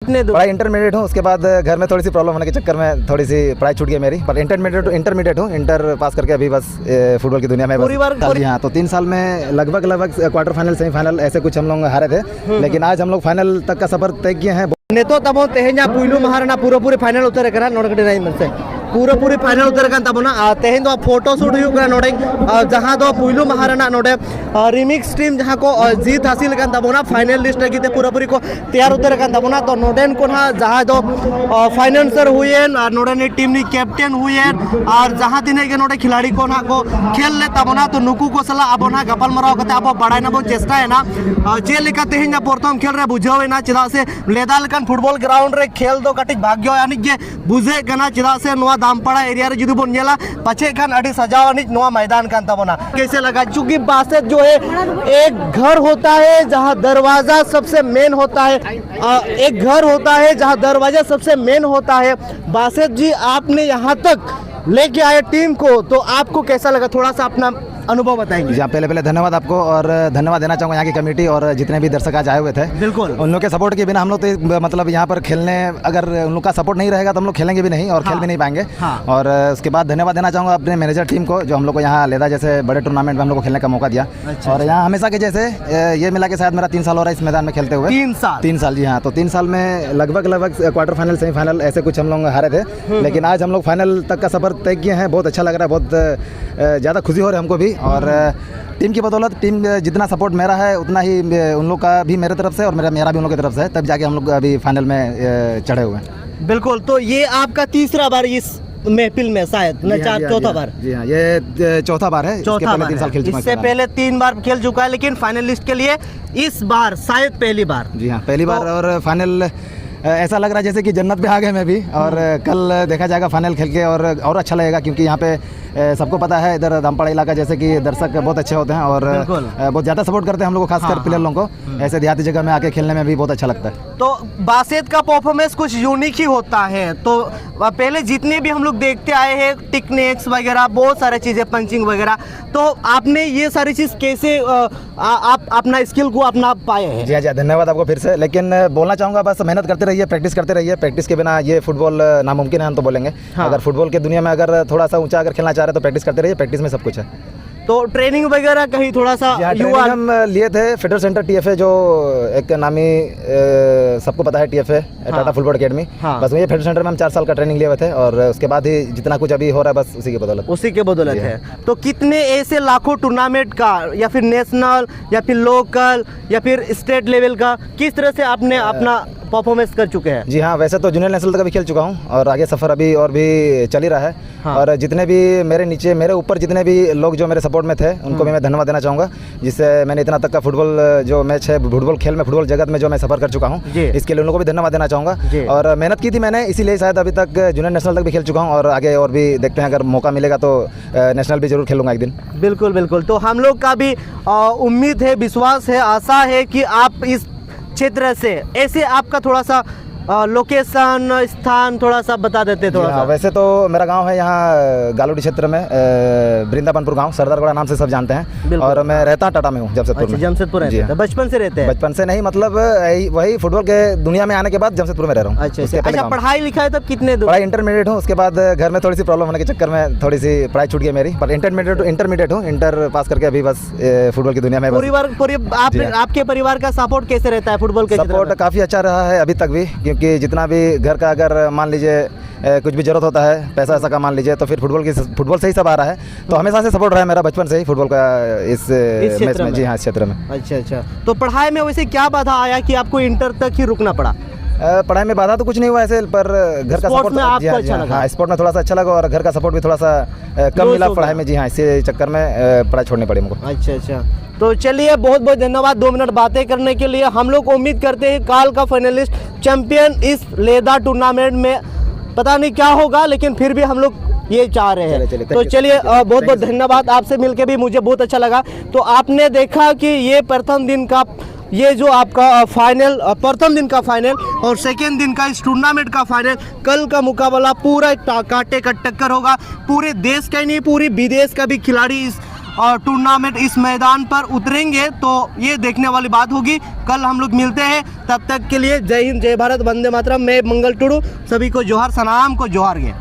कितने दूर? पढ़ाई इंटरमीडिएट हूँ, उसके बाद घर में थोड़ी सी प्रॉब्लम होने के चक्कर में थोड़ी सी पढ़ाई छूट गई मेरी, पर इंटरमीडिएट हूँ, इंटर पास करके अभी बस फुटबॉल की दुनिया में जी हाँ। तो 3 साल में लगभग क्वार्टर फाइनल सेमीफाइनल ऐसे कुछ हम लोग हारे थे, लेकिन आज हम लोग फाइनल तक का सफर तय किए हैं। नेतो तब तेहें पुलू महाराणा पूरी फाइनल उतरे करा नोड़कटे मन से पूरी फाइनल उतरे कान तबना तेहें दो फोटो शूट हुई करा नोड़े जहां दो पुलू महाराणा नोड़े रिमिक्स टीम जहां को जीत हासिल कान तबना फाइनल लिस्ट लगी थे पूरी को तैयार उतरे कान तबना। तो नोडेन को ना जहां दो फाइनेंसर हुए और नोडे ने टीम नी कैप्टन हुए और जहां तिने के नोडे खिलाड़ी को ना को खेल ले तबना तो नुकू को सला अब ना गपल मराव कते अब बड़ाई ना बहुत चेष्टा है ना जे लेका तेहें ना प्रथम खेल रे बुझावे ना चदा से लेदाल फुटबॉल ग्राउंड रे खेल दो कटिज भाग्य यानी जे बुझे कना चदा से नोआ दामपाड़ा एरिया रे जुदी बोन नेला पछे खान अडी सजावानी नोआ मैदान कान तबना कैसे लगा? चूंकि बासेत जो है एक घर होता है जहां दरवाजा सबसे मेन होता है, एक घर होता है जहां दरवाजा सबसे मेन होता है। बासेत जी आपने यहां तक लेके आए टीम को, तो आपको कैसा लगा? थोड़ा सा अपना अनुभव बताएंगे। जी पहले धन्यवाद आपको और धन्यवाद देना चाहूँगा यहाँ की कमेटी और जितने भी दर्शक आज आए हुए थे। बिल्कुल उन लोग के सपोर्ट के बिना हम लोग तो मतलब यहाँ पर खेलने, अगर उन लोग का सपोर्ट नहीं रहेगा तो हम लोग खेलेंगे भी नहीं और खेल भी नहीं पाएंगे। और उसके बाद धन्यवाद देना चाहूँगा अपने मैनेजर टीम को जो हम लोग को यहाँ लेदा जैसे बड़े टूर्नामेंट में हम लोग को खेलने का मौका दिया। और यहाँ हमेशा के जैसे ये मिला के शायद मेरा 3 साल हो रहा है इस मैदान में खेलते हुए। 3 साल जी हाँ। तो 3 साल में लगभग क्वार्टर फाइनल सेमीफाइनल ऐसे कुछ हम लोग हारे थे, लेकिन आज हम लोग फाइनल तक का सफर तय किए हैं। बहुत अच्छा लग रहा है, बहुत ज़्यादा खुशी हो रही है हमको भी। और टीम की बदौलत टीम जितना सपोर्ट मेरा है उतना ही उन लोग का भी मेरे तरफ से और मेरा भी उन लोग की तरफ से है, तब जाके हम लोग अभी फाइनल में चढ़े हुए हैं। बिल्कुल। तो ये आपका तीसरा बार इस महफिल में शायद न चौथा बार? जी हाँ, ये चौथा बार है। चौथा बार 3 साल खेल चुका है। इससे पहले 3 बार खेल चुका है, लेकिन फाइनलिस्ट के लिए इस बार शायद पहली बार। जी हाँ, पहली बार। और फाइनल ऐसा लग रहा है जैसे कि जन्नत पे आ गए मैं भी। और कल देखा जाएगा फाइनल खेल के और अच्छा लगेगा, क्योंकि यहाँ पे सबको पता है इधर दामपाड़ा इलाका जैसे कि दर्शक बहुत अच्छे होते हैं और बहुत ज़्यादा सपोर्ट करते हैं हम लोग को, खासकर प्लेयर लोगों को। ऐसे देहाती जगह में आके खेलने में भी बहुत अच्छा लगता है। तो बासेत का परफॉर्मेंस कुछ यूनिक ही होता है। तो पहले जितने भी हम लोग देखते आए हैं टेक्निक्स वगैरह बहुत सारी चीज़ें, पंचिंग वगैरह, तो आपने ये सारी चीज़ कैसे आप अपना स्किल को अपना पाए हैं? जी हाँ, धन्यवाद आपको फिर से। लेकिन बोलना चाहूँगा बस मेहनत करते रहिए, प्रैक्टिस करते रहिए। प्रैक्टिस के बिना ये फुटबॉल नामुमकिन है हम तो बोलेंगे। अगर फुटबॉल की दुनिया में अगर थोड़ा सा ऊंचा अगर खेलना चाह रहे हैं तो प्रैक्टिस करते रहिए, प्रैक्टिस में सब कुछ है। तो ट्रेनिंग वगैरह कहीं थोड़ा सा हम लिए थे फेडरल सेंटर TFA, जो एक नामी सबको पता है TFA, टाटा फुटबॉल अकेडमी। बस वही फेडरल सेंटर में हम 4 साल का ट्रेनिंग लिए हुए थे और उसके बाद ही जितना कुछ अभी हो रहा है बस उसी के बदौलत है। तो कितने ऐसे लाखों टूर्नामेंट का या फिर नेशनल या फिर लोकल या फिर स्टेट लेवल का किस तरह से आपने अपना परफॉर्मेंस कर चुके हैं? जी हाँ, वैसे तो जूनियर नेशनल तक भी खेल चुका हूँ और आगे सफ़र अभी और भी चल ही रहा है। और जितने भी मेरे ऊपर जितने भी लोग जो मेरे सपोर्ट में थे उनको भी मैं धन्यवाद देना चाहूँगा, जिससे मैंने इतना तक का फुटबॉल जो मैच है, फुटबॉल खेल में, फुटबॉल जगत में जो मैं सफ़र कर चुका हूँ, इसके लिए उन लोगों को भी धन्यवाद देना चाहूँगा। और मेहनत की थी मैंने, इसीलिए शायद अभी तक जूनियर नेशनल तक भी खेल चुका हूँ और आगे और भी देखते हैं, अगर मौका मिलेगा तो नेशनल भी जरूर खेलूँगा एक दिन। बिल्कुल बिल्कुल। तो हम लोग का भी उम्मीद है, विश्वास है, आशा है कि आप इस क्षेत्र से ऐसे आपका थोड़ा सा लोकेशन स्थान थोड़ा सा बता देते थोड़ा सा। वैसे तो मेरा गांव है यहाँ गालूडी क्षेत्र में, वृंदावनपुर गांव, सरदारगढ़ नाम से सब जानते हैं। और मैं रहता टाटा में हूँ, जमशेदपुर में। जमशेदपुर है, बचपन से रहते हैं? बचपन से नहीं, मतलब वही फुटबॉल के दुनिया में आने के बाद जमशेदपुर में रह रहा हूँ। अच्छा, पढ़ाई लिखाई तब कितने दूर? पढ़ाई इंटरमीडिएट हूँ, उसके बाद घर में थोड़ी सी प्रॉब्लम होने के चक्कर में थोड़ी सी पढ़ाई छूट गई मेरी, पर इंटरमीडिएट हूँ, इंटर पास करके अभी बस फुटबॉल की दुनिया में। आपके परिवार का सपोर्ट कैसे रहता है फुटबॉल के? सपोर्ट काफ़ी अच्छा रहा है अभी तक भी, क्योंकि जितना भी घर का अगर मान लीजिए कुछ भी जरूरत होता है, पैसा ऐसा का मान लीजिए, तो फिर फुटबॉल से ही सब आ रहा है। तो हमेशा से सपोर्ट रहा है मेरा बचपन से ही फुटबॉल का इस मैच में। जी हाँ, इस क्षेत्र में। अच्छा। तो पढ़ाई में वैसे क्या बाधा आया कि आपको इंटर तक ही रुकना पड़ा? पढ़ाई में बाधा तो कुछ नहीं हुआ ऐसे, पर घर का सपोर्ट में आपको अच्छा लगा? स्पोर्ट में थोड़ा सा अच्छा लगा और घर का सपोर्ट भी थोड़ा सा कम मिला पढ़ाई में। जी हाँ, इसी चक्कर में पढ़ाई छोड़नी पड़ी हमको। अच्छा। तो चलिए, बहुत बहुत धन्यवाद 2 मिनट बातें करने के लिए। हम लोग उम्मीद करते हैं काल का फाइनलिस्ट चैंपियन इस लेदा टूर्नामेंट में, पता नहीं क्या होगा, लेकिन फिर भी हम लोग ये चाह रहे हैं। तो चलिए, बहुत बहुत धन्यवाद, आपसे मिलकर भी मुझे बहुत अच्छा लगा। तो आपने देखा कि ये प्रथम दिन का, ये जो आपका फाइनल, प्रथम दिन का फाइनल और सेकेंड दिन का इस टूर्नामेंट का फाइनल, कल का मुकाबला पूरा कांटे का टक्कर होगा। पूरे देश का ही नहीं, पूरी विदेश का भी खिलाड़ी इस टूर्नामेंट इस मैदान पर उतरेंगे तो ये देखने वाली बात होगी। कल हम लोग मिलते हैं, तब तक के लिए जय हिंद, जय भारत, वंदे मातरम। मैं मंगल टुडू, सभी को जोहार, सलाम को जोहार गे।